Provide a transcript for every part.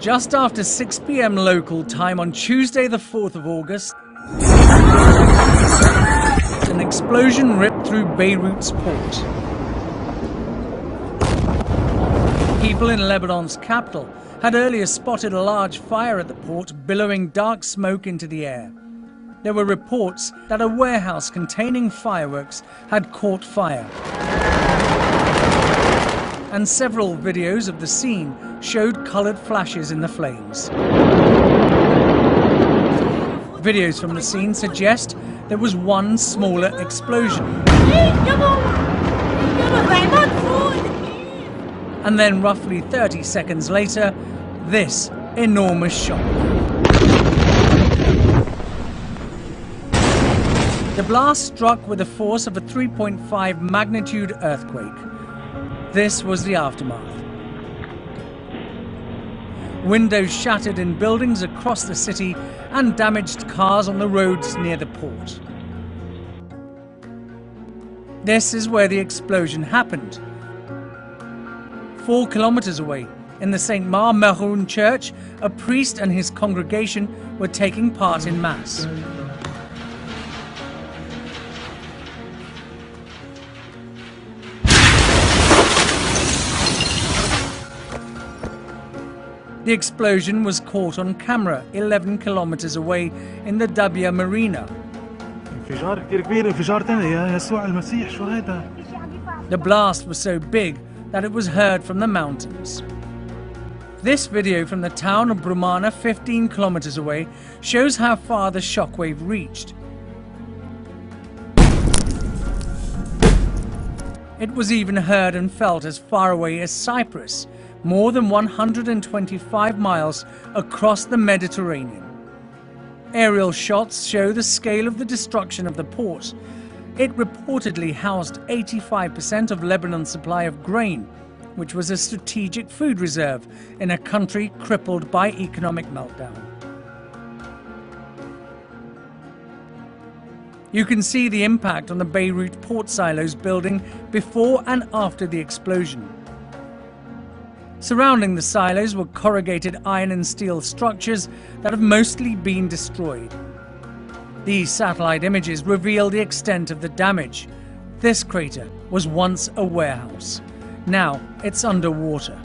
Just after 6 p.m. local time on Tuesday the 4th of August, an explosion ripped through Beirut's port. People in Lebanon's capital had earlier spotted a large fire at the port, billowing dark smoke into the air. There were reports that a warehouse containing fireworks had caught fire. And several videos of the scene showed coloured flashes in the flames. Videos from the scene suggest there was one smaller explosion. And then roughly 30 seconds later, this enormous shock. The blast struck with the force of a 3.5 magnitude earthquake. This was the aftermath. Windows shattered in buildings across the city and damaged cars on the roads near the port. This is where the explosion happened. 4 kilometers away, in the St. Mar-Meroun church, a priest and his congregation were taking part in Mass. The explosion was caught on camera 11 kilometers away in the Dabia Marina. The blast was so big that it was heard from the mountains. This video from the town of Brumana, 15 kilometers away, shows how far the shockwave reached. It was even heard and felt as far away as Cyprus, more than 125 miles across the Mediterranean. Aerial shots show the scale of the destruction of the port. It reportedly housed 85% of Lebanon's supply of grain, which was a strategic food reserve in a country crippled by economic meltdown. You can see the impact on the Beirut port silos building before and after the explosion. Surrounding the silos were corrugated iron and steel structures that have mostly been destroyed. These satellite images reveal the extent of the damage. This crater was once a warehouse. Now it's underwater.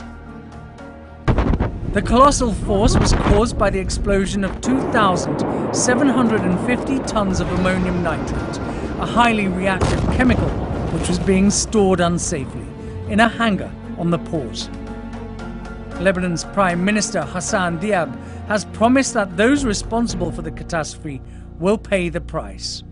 The colossal force was caused by the explosion of 2,750 tons of ammonium nitrate, a highly reactive chemical which was being stored unsafely in a hangar on the port. Lebanon's Prime Minister Hassan Diab has promised that those responsible for the catastrophe will pay the price.